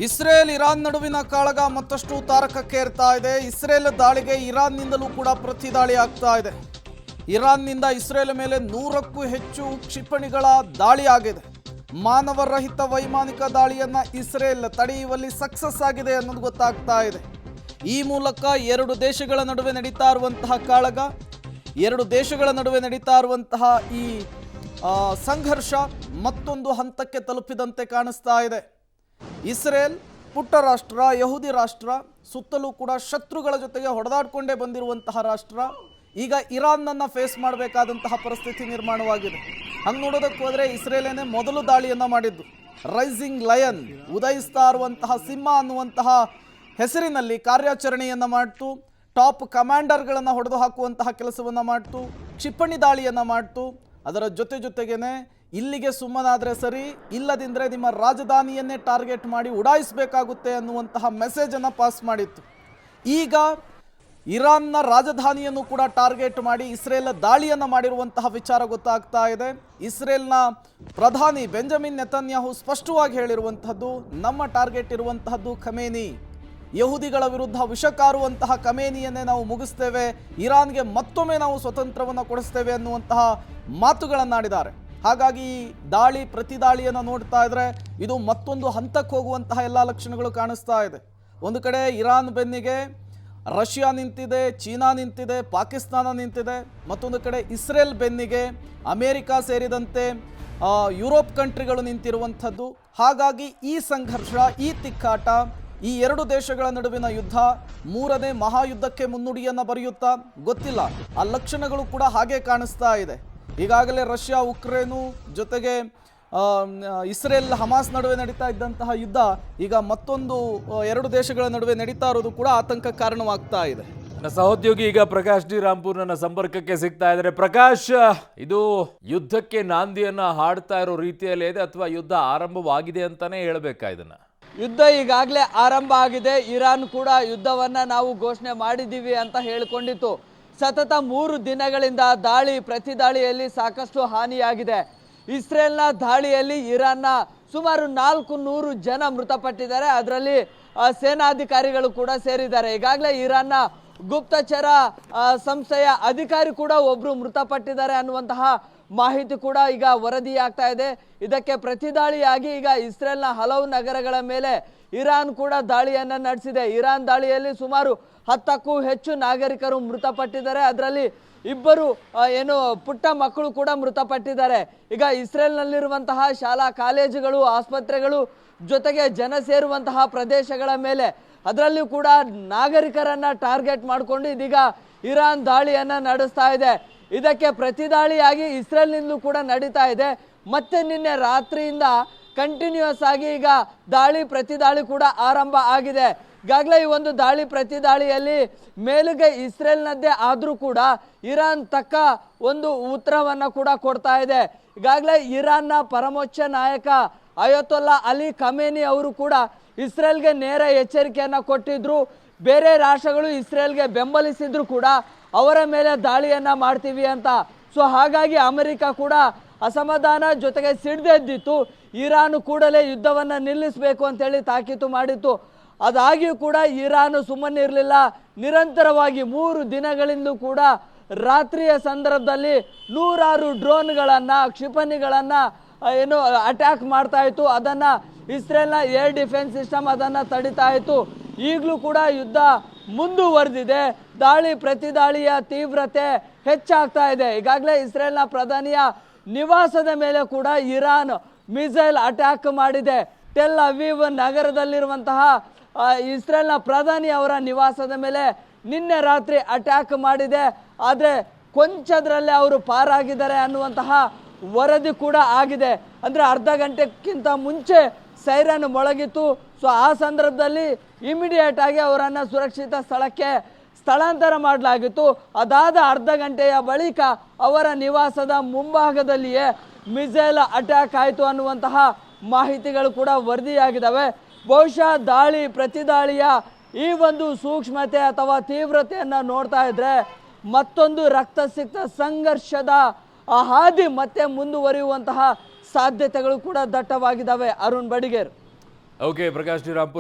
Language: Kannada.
ಇಸ್ರೇಲ್ ಇರಾನ್ ನಡುವಿನ ಕಾಳಗ ಮತ್ತಷ್ಟು ತಾರಕಕ್ಕೇರ್ತಾ ಇದೆ. ಇಸ್ರೇಲ್ ದಾಳಿಗೆ ಇರಾನ್ನಿಂದಲೂ ಕೂಡ ಪ್ರತಿದಾಳಿ ಆಗ್ತಾ ಇದೆ. ಇರಾನ್ನಿಂದ ಇಸ್ರೇಲ್ ಮೇಲೆ 100ಕ್ಕೂ ಹೆಚ್ಚು ಕ್ಷಿಪಣಿಗಳ ದಾಳಿ ಆಗಿದೆ. ಮಾನವರಹಿತ ವೈಮಾನಿಕ ದಾಳಿಯನ್ನ ಇಸ್ರೇಲ್ ತಡೆಯುವಲ್ಲಿ ಸಕ್ಸಸ್ ಆಗಿದೆ ಅನ್ನೋದು ಗೊತ್ತಾಗ್ತಾ ಇದೆ. ಈ ಮೂಲಕ ಎರಡು ದೇಶಗಳ ನಡುವೆ ನಡೀತಾ ಇರುವಂತಹ ಕಾಳಗ, ಎರಡು ದೇಶಗಳ ನಡುವೆ ನಡೀತಾ ಇರುವಂತಹ ಈ ಸಂಘರ್ಷ ಮತ್ತೊಂದು ಹಂತಕ್ಕೆ ತಲುಪಿದಂತೆ ಕಾಣಿಸ್ತಾ ಇದೆ. ಇಸ್ರೇಲ್ ಪುಟ್ಟ ರಾಷ್ಟ್ರ, ಯಹೂದಿ ರಾಷ್ಟ್ರ, ಸುತ್ತಲೂ ಕೂಡ ಶತ್ರುಗಳ ಜೊತೆಗೆ ಹೊಡೆದಾಡಿಕೊಂಡೇ ಬಂದಿರುವಂತಹ ರಾಷ್ಟ್ರ ಈಗ ಇರಾನ್ನನ್ನು ಫೇಸ್ ಮಾಡಬೇಕಾದಂತಹ ಪರಿಸ್ಥಿತಿ ನಿರ್ಮಾಣವಾಗಿದೆ. ಹಂಗೆ ನೋಡೋದಕ್ಕೆ ಹೋದರೆ ಇಸ್ರೇಲೇನೇ ಮೊದಲು ದಾಳಿಯನ್ನು ಮಾಡಿದ್ದು. ರೈಸಿಂಗ್ ಲಯನ್, ಉದಯಿಸ್ತಾ ಇರುವಂತಹ ಸಿಂಹ ಅನ್ನುವಂತಹ ಹೆಸರಿನಲ್ಲಿ ಕಾರ್ಯಾಚರಣೆಯನ್ನು ಮಾಡ್ತು, ಟಾಪ್ ಕಮಾಂಡರ್ಗಳನ್ನು ಹೊಡೆದು ಹಾಕುವಂತಹ ಕೆಲಸವನ್ನು ಮಾಡ್ತು, ಕ್ಷಿಪಣಿ ದಾಳಿಯನ್ನು ಮಾಡ್ತು. ಅದರ ಜೊತೆಗೇನೆ ಇಲ್ಲಿಗೆ ಸುಮ್ಮನಾದರೆ ಸರಿ, ಇಲ್ಲದಿದ್ದರೆ ನಿಮ್ಮ ರಾಜಧಾನಿಯನ್ನೇ ಟಾರ್ಗೆಟ್ ಮಾಡಿ ಉಡಾಯಿಸಬೇಕಾಗುತ್ತೆ ಅನ್ನುವಂತಹ ಮೆಸೇಜನ್ನು ಪಾಸ್ ಮಾಡಿತ್ತು. ಈಗ ಇರಾನ್ನ ರಾಜಧಾನಿಯನ್ನು ಕೂಡ ಟಾರ್ಗೆಟ್ ಮಾಡಿ ಇಸ್ರೇಲ್ ದಾಳಿಯನ್ನು ಮಾಡಿರುವಂತಹ ವಿಚಾರ ಗೊತ್ತಾಗ್ತಾ ಇದೆ. ಇಸ್ರೇಲ್ನ ಪ್ರಧಾನಿ ಬೆಂಜಮಿನ್ ನೆತನ್ಯಾಹು ಸ್ಪಷ್ಟವಾಗಿ ಹೇಳಿರುವಂತಹದ್ದು, ನಮ್ಮ ಟಾರ್ಗೆಟ್ ಇರುವಂತಹದ್ದು ಖಮೇನಿ, ಯಹೂದಿಗಳ ವಿರುದ್ಧ ವಿಷಕಾರುವಂತಹ ಖಮೇನಿಯನ್ನೇ ನಾವು ಮುಗಿಸ್ತೇವೆ, ಇರಾನ್ಗೆ ಮತ್ತೊಮ್ಮೆ ನಾವು ಸ್ವತಂತ್ರವನ್ನು ಕೊಡಿಸ್ತೇವೆ ಅನ್ನುವಂತಹ ಮಾತುಗಳನ್ನಾಡಿದ್ದಾರೆ. ಹಾಗಾಗಿ ಈ ದಾಳಿ ಪ್ರತಿದಾಳಿಯನ್ನು ನೋಡ್ತಾ ಇದ್ರೆ ಇದು ಮತ್ತೊಂದು ಹಂತಕ್ಕೆ ಹೋಗುವಂತಹ ಎಲ್ಲ ಲಕ್ಷಣಗಳು ಕಾಣಿಸ್ತಾ ಇದೆ. ಒಂದು ಕಡೆ ಇರಾನ್ ಬೆನ್ನಿಗೆ ರಷ್ಯಾ ನಿಂತಿದೆ, ಚೀನಾ ನಿಂತಿದೆ, ಪಾಕಿಸ್ತಾನ ನಿಂತಿದೆ. ಮತ್ತೊಂದು ಕಡೆ ಇಸ್ರೇಲ್ ಬೆನ್ನಿಗೆ ಅಮೇರಿಕಾ ಸೇರಿದಂತೆ ಯುರೋಪ್ ಕಂಟ್ರಿಗಳು ನಿಂತಿರುವಂಥದ್ದು. ಹಾಗಾಗಿ ಈ ಸಂಘರ್ಷ, ಈ ತಿಕ್ಕಾಟ, ಈ ಎರಡು ದೇಶಗಳ ನಡುವಿನ ಯುದ್ಧ ಮೂರನೇ ಮಹಾಯುದ್ಧಕ್ಕೆ ಮುನ್ನುಡಿಯನ್ನು ಬರೆಯುತ್ತಾ ಗೊತ್ತಿಲ್ಲ. ಆ ಲಕ್ಷಣಗಳು ಕೂಡ ಹಾಗೆ ಕಾಣಿಸ್ತಾ ಇದೆ. ಈಗಾಗಲೇ ರಷ್ಯಾ ಉಕ್ರೇನು ಜೊತೆಗೆ ಇಸ್ರೇಲ್ ಹಮಾಸ್ ನಡುವೆ ನಡೀತಾ ಇದ್ದಂತಹ ಯುದ್ಧ ಈಗ ಮತ್ತೊಂದು ಎರಡು ದೇಶಗಳ ನಡುವೆ ನಡೀತಾ ಇರೋದು ಕೂಡ ಆತಂಕ ಕಾರಣವಾಗ್ತಾ ಇದೆ. ನನ್ನ ಸಹೋದ್ಯೋಗಿ ಈಗ ಪ್ರಕಾಶ್ ಡಿ ರಾಂಪುರ್ ನನ್ನ ಸಂಪರ್ಕಕ್ಕೆ ಸಿಗ್ತಾ ಇದ್ದಾರೆ. ಪ್ರಕಾಶ್, ಇದು ಯುದ್ಧಕ್ಕೆ ನಾಂದಿಯನ್ನ ಹಾಡ್ತಾ ಇರೋ ರೀತಿಯಲ್ಲಿ ಇದೆ ಅಥವಾ ಯುದ್ಧ ಆರಂಭವಾಗಿದೆ ಅಂತಾನೆ ಹೇಳ್ಬೇಕಾ? ಇದನ್ನ ಯುದ್ಧ ಈಗಾಗಲೇ ಆರಂಭ ಆಗಿದೆ. ಇರಾನ್ ಕೂಡ ಯುದ್ಧವನ್ನ ನಾವು ಘೋಷಣೆ ಮಾಡಿದ್ದೀವಿ ಅಂತ ಹೇಳಿಕೊಂಡಿತ್ತು. ಸತತ 3 ದಿನಗಳಿಂದ ದಾಳಿ ಪ್ರತಿದಾಳಿಯಲ್ಲಿ ಸಾಕಷ್ಟು ಹಾನಿಯಾಗಿದೆ. ಇಸ್ರೇಲ್ನ ದಾಳಿಯಲ್ಲಿ ಇರಾನ್ನ ಸುಮಾರು 400 ಜನ ಮೃತಪಟ್ಟಿದ್ದಾರೆ. ಅದರಲ್ಲಿ ಸೇನಾಧಿಕಾರಿಗಳು ಕೂಡ ಸೇರಿದ್ದಾರೆ. ಈಗಾಗಲೇ ಇರಾನ್ನ ಗುಪ್ತಚರ ಸಂಸ್ಥೆಯ ಅಧಿಕಾರಿ ಕೂಡ ಒಬ್ರು ಮೃತಪಟ್ಟಿದ್ದಾರೆ ಅನ್ನುವಂತಹ ಮಾಹಿತಿ ಕೂಡ ಈಗ ವರದಿಯಾಗ್ತಾ ಇದೆ. ಇದಕ್ಕೆ ಪ್ರತಿದಾಳಿಯಾಗಿ ಈಗ ಇಸ್ರೇಲ್ನ ಹಲವು ನಗರಗಳ ಮೇಲೆ ಇರಾನ್ ಕೂಡ ದಾಳಿಯನ್ನು ನಡೆಸಿದೆ. ಇರಾನ್ ದಾಳಿಯಲ್ಲಿ ಸುಮಾರು 10ಕ್ಕೂ ಹೆಚ್ಚು ನಾಗರಿಕರು ಮೃತಪಟ್ಟಿದ್ದಾರೆ. ಅದರಲ್ಲಿ 2 ಪುಟ್ಟ ಮಕ್ಕಳು ಕೂಡ ಮೃತಪಟ್ಟಿದ್ದಾರೆ. ಈಗ ಇಸ್ರೇಲ್ನಲ್ಲಿರುವಂತಹ ಶಾಲಾ ಕಾಲೇಜುಗಳು, ಆಸ್ಪತ್ರೆಗಳು ಜೊತೆಗೆ ಜನ ಸೇರುವಂತಹ ಪ್ರದೇಶಗಳ ಮೇಲೆ, ಅದರಲ್ಲೂ ಕೂಡ ನಾಗರಿಕರನ್ನ ಟಾರ್ಗೆಟ್ ಮಾಡಿಕೊಂಡು ಇದೀಗ ಇರಾನ್ ದಾಳಿಯನ್ನ ನಡೆಸ್ತಾ ಇದೆ. ಇದಕ್ಕೆ ಪ್ರತಿದಾಳಿಯಾಗಿ ಇಸ್ರೇಲ್ನಿಂದಲೂ ಕೂಡ ನಡೀತಾ ಇದೆ. ಮತ್ತೆ ನಿನ್ನೆ ರಾತ್ರಿಯಿಂದ ಕಂಟಿನ್ಯೂಸ್ ಆಗಿ ಈಗ ದಾಳಿ ಪ್ರತಿದಾಳಿ ಕೂಡ ಆರಂಭ ಆಗಿದೆ. ಈಗಾಗಲೇ ಈ ಒಂದು ದಾಳಿ ಪ್ರತಿದಾಳಿಯಲ್ಲಿ ಮೇಲುಗೆ ಇಸ್ರೇಲ್ನದ್ದೇ ಆದರೂ ಕೂಡ ಇರಾನ್ ತಕ್ಕ ಒಂದು ಉತ್ತರವನ್ನ ಕೂಡ ಕೊಡ್ತಾ ಇದೆ. ಈಗಾಗಲೇ ಇರಾನ್ನ ಪರಮೋಚ್ಚ ನಾಯಕ ಅಯತೊಲ್ಲಾ ಅಲಿ ಖಮೇನಿ ಅವರು ಕೂಡ ಇಸ್ರೇಲ್ಗೆ ನೇರ ಎಚ್ಚರಿಕೆಯನ್ನ ಕೊಟ್ಟಿದ್ರು. ಬೇರೆ ರಾಷ್ಟ್ರಗಳು ಇಸ್ರೇಲ್ಗೆ ಬೆಂಬಲಿಸಿದ್ರು ಕೂಡ ಅವರ ಮೇಲೆ ದಾಳಿಯನ್ನ ಮಾಡ್ತೀವಿ ಅಂತ. ಸೊ ಹಾಗಾಗಿ ಅಮೆರಿಕ ಕೂಡ ಅಸಮಾಧಾನ ಜೊತೆಗೆ ಸಿಡಿದೆದ್ದಿತ್ತು. ಇರಾನ್ ಕೂಡಲೇ ಯುದ್ಧವನ್ನ ನಿಲ್ಲಿಸಬೇಕು ಅಂತೇಳಿ ತಾಕೀತು ಮಾಡಿತ್ತು. ಅದಾಗಿಯೂ ಕೂಡ ಇರಾನ್ ಸುಮ್ಮನಿರಲಿಲ್ಲ. ನಿರಂತರವಾಗಿ 3 ದಿನಗಳಿಂದಲೂ ಕೂಡ ರಾತ್ರಿಯ ಸಂದರ್ಭದಲ್ಲಿ 100 ಡ್ರೋನ್ಗಳನ್ನ, ಕ್ಷಿಪಣಿಗಳನ್ನ ಅಟ್ಯಾಕ್ ಮಾಡ್ತಾ ಇತ್ತು. ಅದನ್ನ ಇಸ್ರೇಲ್ನ ಏರ್ ಡಿಫೆನ್ಸ್ ಸಿಸ್ಟಮ್ ಅದನ್ನ ತಡಿತಾ ಇತ್ತು. ಈಗಲೂ ಕೂಡ ಯುದ್ಧ ಮುಂದುವರೆದಿದೆ. ದಾಳಿ ಪ್ರತಿದಾಳಿಯ ತೀವ್ರತೆ ಹೆಚ್ಚಾಗ್ತಾ ಇದೆ. ಈಗಾಗಲೇ ಇಸ್ರೇಲ್ನ ಪ್ರಧಾನಿಯ ನಿವಾಸದ ಮೇಲೆ ಕೂಡ ಇರಾನ್ ಮಿಸೈಲ್ ಅಟ್ಯಾಕ್ ಮಾಡಿದೆ. ಟೆಲ್ ಅವೀವ್ ನಗರದಲ್ಲಿರುವಂತಹ ಇಸ್ರೇಲ್ನ ಪ್ರಧಾನಿ ಅವರ ನಿವಾಸದ ಮೇಲೆ ನಿನ್ನೆ ರಾತ್ರಿ ಅಟ್ಯಾಕ್ ಮಾಡಿದೆ. ಆದರೆ ಕೊಂಚದ್ರಲ್ಲೇ ಅವರು ಪಾರಾಗಿದ್ದಾರೆ ಅನ್ನುವಂತಹ ವರದಿ ಕೂಡ ಆಗಿದೆ. ಅಂದರೆ ಅರ್ಧ ಗಂಟೆಗಿಂತ ಮುಂಚೆ ಸೈರನ್ ಮೊಳಗಿತ್ತು. ಸೊ ಆ ಸಂದರ್ಭದಲ್ಲಿ ಇಮಿಡಿಯೇಟ್ ಆಗಿ ಅವರನ್ನು ಸುರಕ್ಷಿತ ಸ್ಥಳಕ್ಕೆ ಸ್ಥಳಾಂತರ ಮಾಡಲಾಗಿತ್ತು. ಅದಾದ ಅರ್ಧ ಗಂಟೆಯ ಬಳಿಕ ಅವರ ನಿವಾಸದ ಮುಂಭಾಗದಲ್ಲಿಯೇ ಮಿಸೈಲ್ ಅಟ್ಯಾಕ್ ಆಯಿತು ಅನ್ನುವಂತಹ ಮಾಹಿತಿಗಳು ಕೂಡ ವರದಿಯಾಗಿದ್ದಾವೆ. ಬಹುಶಃ ದಾಳಿ ಪ್ರತಿದಾಳಿಯ ಈ ಒಂದು ಸೂಕ್ಷ್ಮತೆ ಅಥವಾ ತೀವ್ರತೆಯನ್ನು ನೋಡ್ತಾ ಇದ್ರೆ ಮತ್ತೊಂದು ರಕ್ತಸಿಕ್ತ ಸಂಘರ್ಷದ ಹಾದಿ ಮತ್ತೆ ಮುಂದುವರಿಯುವಂತಹ ಸಾಧ್ಯತೆಗಳು ಕೂಡ ದಟ್ಟವಾಗಿದ್ದಾವೆ. ಅರುಣ್ ಬಡಿಗೇರ್. ಓಕೆ, ಪ್ರಕಾಶ್ ಶ್ರೀರಾಮ್ಪುರ್